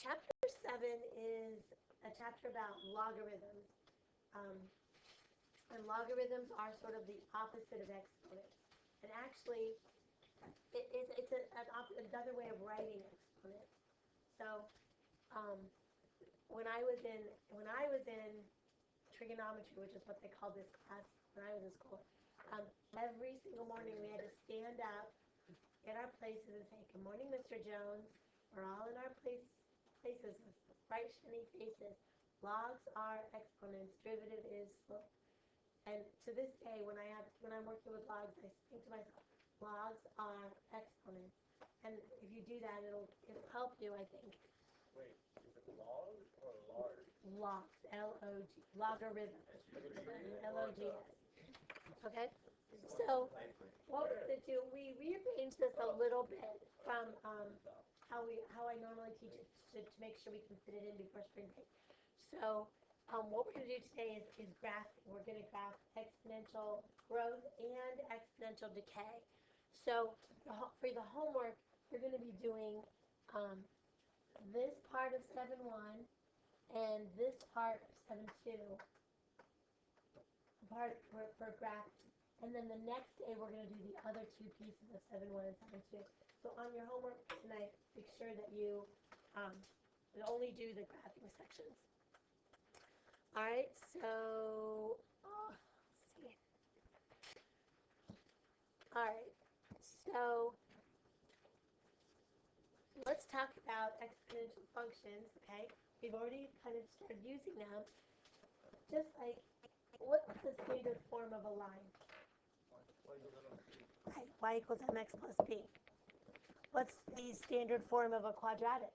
chapter 7 is a chapter about logarithms. Um, and logarithms are sort of the opposite of exponents. And actually, it's another way of writing exponents. So, um, when I was in trigonometry, which is what they called this class when I was in school, every single morning we had to stand up in our places and say, "Good morning, Mr. Jones. We're all in our places with bright, shiny faces. Logs are exponents. Derivative is slope." And to this day, when I'm working with logs, I think to myself, logs are exponents. And if you do that, it'll help you, I think. Wait, is it log or large? Logs, L-O-G, logarithms, L-O-G-S. Okay? So what we're going to do, we rearranged this a little bit from how I normally teach it to make sure we can fit it in before spring break. So what we're going to do today is graphing. We're going to graph exponential growth and exponential decay. So for the homework, you're going to be doing this part of 7.1 and this part of 7.2 part for graphing. And then the next day, we're going to do the other two pieces of 7.1 and 7.2. So on your homework tonight, make sure that you only do the graphing sections. All right, so let's see. All right, so let's talk about exponential functions, okay? We've already kind of started using them. Just like, what's the standard form of a line? Right, y equals mx plus b. What's the standard form of a quadratic?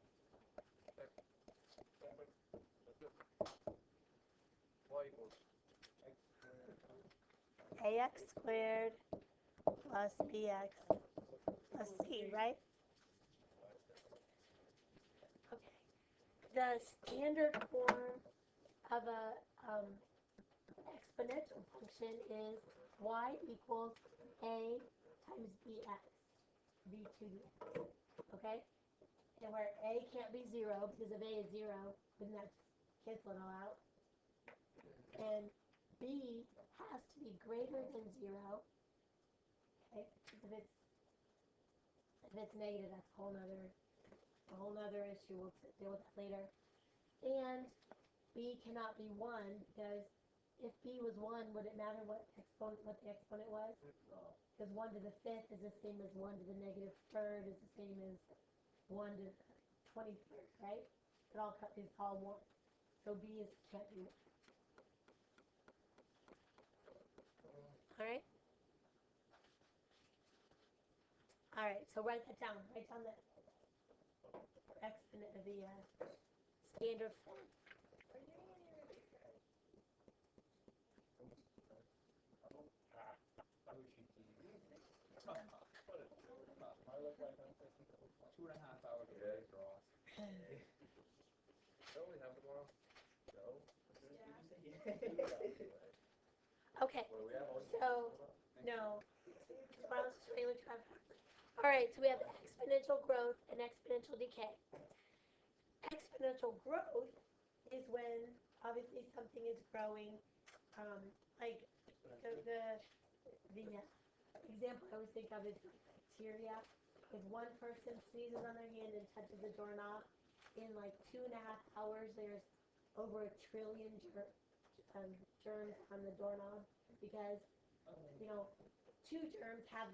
Y equals ax squared plus bx plus c, right? Okay. The standard form of a exponential function is y equals a times bx, b to the x. Okay? And where a can't be 0, because if a is 0, then that's cancel it all out. And b has to be greater than 0. Okay? Because if it's negative, that's a whole nother issue. We'll deal with that later. And b cannot be 1, because if b was 1, would it matter what the exponent was? Because 1 to the 5th is the same as 1 to the negative 3rd is the same as 1 to the 23rd, right? It all is all 1. So b can't be 1. All right? All right, so write that down. Write down the exponent of the standard form. I look like I'm taking 2.5 hours a day, Ross. Don't we have tomorrow? No? Okay, so, no. Tomorrow's just regular 12 hours. All right, so we have exponential growth and exponential decay. Exponential growth is when, obviously, something is growing, like the example I always think of is bacteria. If one person sneezes on their hand and touches the doorknob, in like 2.5 hours, there's over 1 trillion germs on the doorknob, because 2 germs have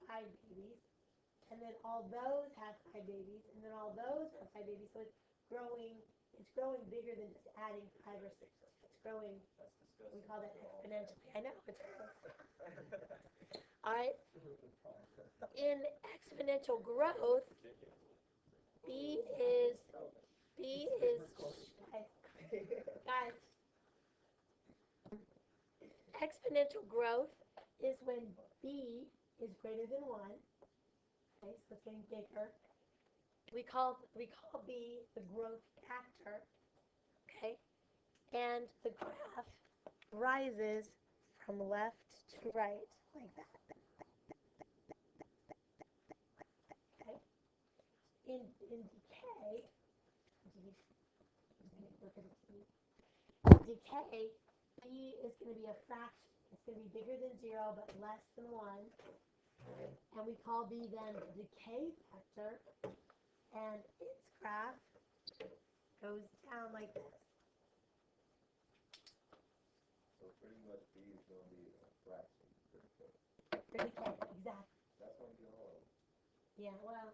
5 babies, and then all those have 5 babies, and then all those have 5 babies. So it's growing bigger than just adding 5 or 6. It's growing. We call that exponentially. I know it's gross. All right. In exponential growth, b is guys. Exponential growth is when b is greater than 1. Okay, so it's getting bigger. We call b the growth factor. Okay, and the graph rises from left to right like that. Okay. In decay, look at the T. Decay, B is going to be a fraction. It's going to be bigger than 0 but less than 1. And we call B then the decay factor. And its graph goes down like this. So pretty much B is going to be a fraction. For decay, exactly. That's going to be hard. Yeah, well,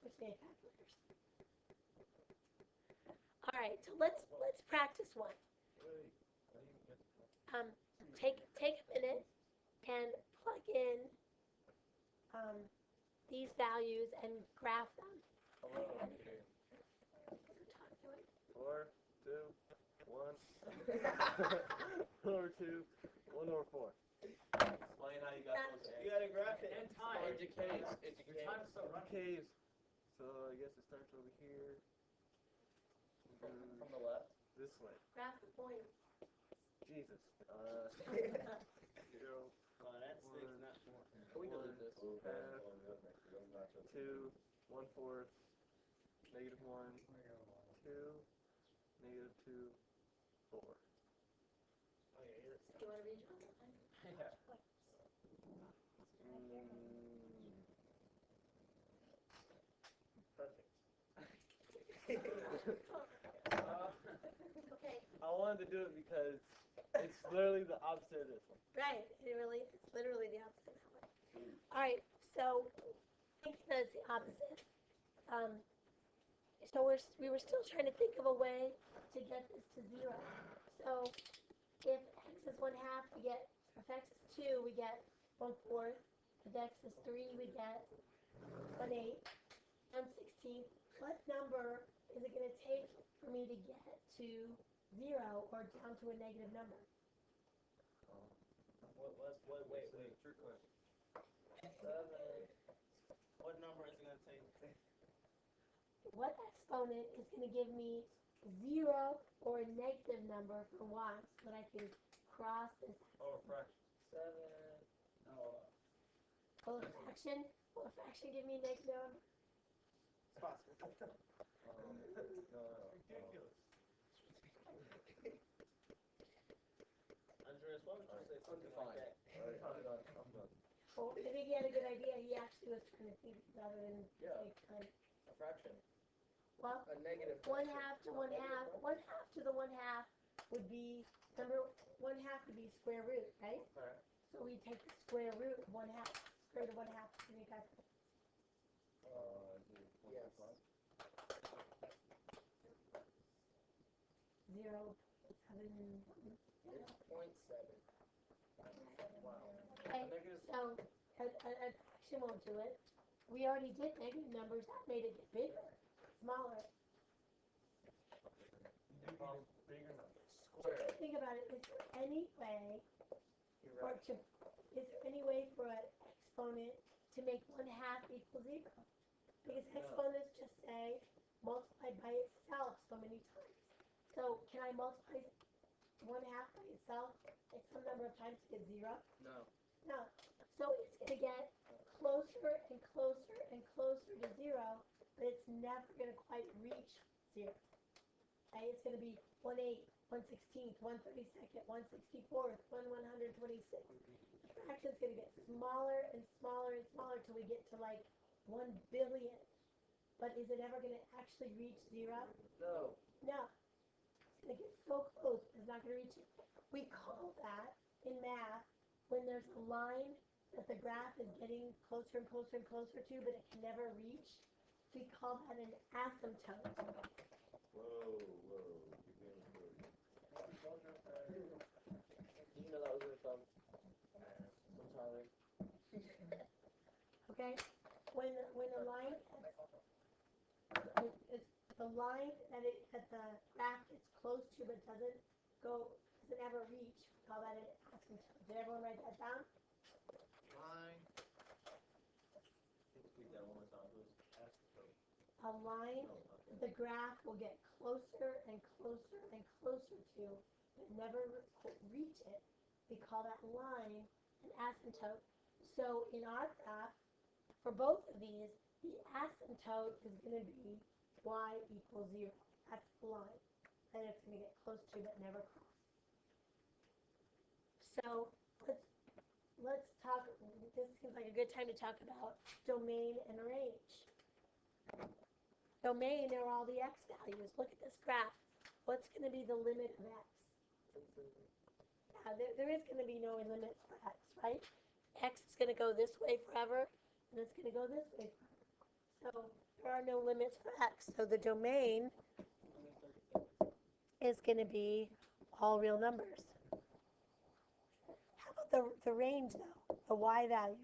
which they have calculators. All right, so let's practice one. Take a minute and plug in these values and graph them. Hello. 4, 2, 1. 4, 2, 1 over 4. Explain how you got those. You gotta graph it in time. It decays. It Your time's still running. decays. So I guess it starts over here. From the left. This way. Graph the point. Jesus. 0. That's 6, not 4. We can do this. 2, 1 4, negative 1, 2, negative 2, 4. Do you want to redraw the line? Yeah. Perfect. Okay. I wanted to do it because it's literally the opposite of this one. Right. It's literally the opposite that way. All right. So thinking that it's the opposite. So we were still trying to think of a way to get this to 0. So if x is 1/2, we get, if x is 2, we get 1/4. If x is 3, we get 1/8. 1/16. What number is it going to take for me to get to 0 or down to a negative number? Wait. Trick question. 7. What number is it going to take? What exponent is going to give me 0 or a negative number for y so that I can cross this? Oh, a fraction. 7. No. Will a fraction give me a negative number? It's possible. Ridiculous. Andreas, why would you say something like that? Alright, I'm done. Well, I think he had a good idea. He actually was trying to think rather than take time. A fraction. Well, A negative 1/2 to 1/2. 1/2 to the 1/2 would be, remember, 1/2 would be square root, right? Alright. So we take the square root of 1/2. Square root of 1/2. Can you guys? Yes. 0.7. It's 0.7. Wow. Okay, so a fraction won't do it. We already did negative numbers. That made it get bigger, smaller. Bigger number. Square. Think about it. Is there any way, You're right. for an exponent to make 1/2 equal 0? Because exponents just say multiplied by itself so many times. So can I multiply 1/2 by itself like some number of times to get 0? No. No. So it's going to get closer and closer and closer to 0, but it's never going to quite reach 0. Okay? It's going to be 1/8, 1/16, 1/32, 1/64, 1/126. The fraction's going to get smaller and smaller and smaller till we get to like 1 billion. But is it ever going to actually reach 0? No. No. It's going to get so close, it's not going to reach it. We call that, in math, when there's a line that the graph is getting closer and closer and closer to, but it can never reach, we call that an asymptote. Whoa. Did you know that was in some Tyler? Okay? When a line it's the line that the graph gets close to but doesn't ever reach, we call that an asymptote. Did everyone write that down? Line. Repeat that one more time, please. Asymptote. A line the graph will get closer and closer and closer to, but never reach it. We call that line an asymptote. So in our graph, for both of these, the asymptote is going to be y equals 0. That's the line that it's going to get close to but never cross. So let's talk. This seems like a good time to talk about domain and range. Domain are all the x values. Look at this graph. What's going to be the limit of x? Yeah, there is going to be no limit for x, right? X is going to go this way forever, and it's going to go this way forever. So there are no limits for x. So the domain is going to be all real numbers. How about the range, though? The y values?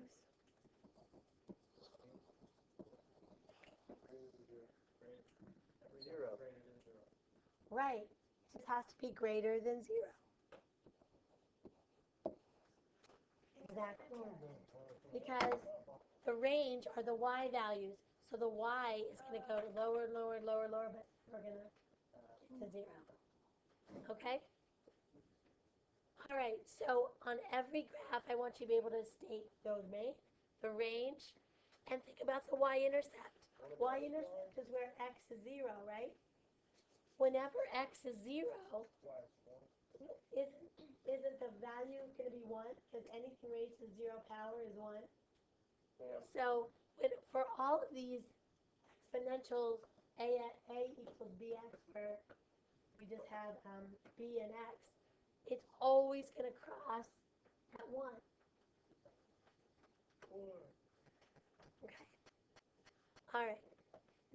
Zero. Right. It just has to be greater than 0. Exactly. Because the range are the y values. So the y is going to go lower, lower, lower, lower, but we're going to get to 0. Okay? All right, so on every graph, I want you to be able to state the domain, the range, and think about the y-intercept. Y-intercept is where x is 0, right? Whenever x is 0, isn't the value going to be 1? Because anything raised to 0 power is 1. Yeah. So for all of these exponentials, a equals bx, where we just have b and x, it's always going to cross at 1. Okay. All right.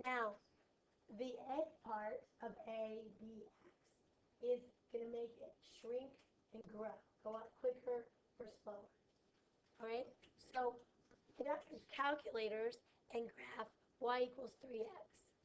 Now, the egg part of a, b, x is going to make it shrink and grow, go up quicker or slower. All right? So, get out your calculators and graph y equals 3x.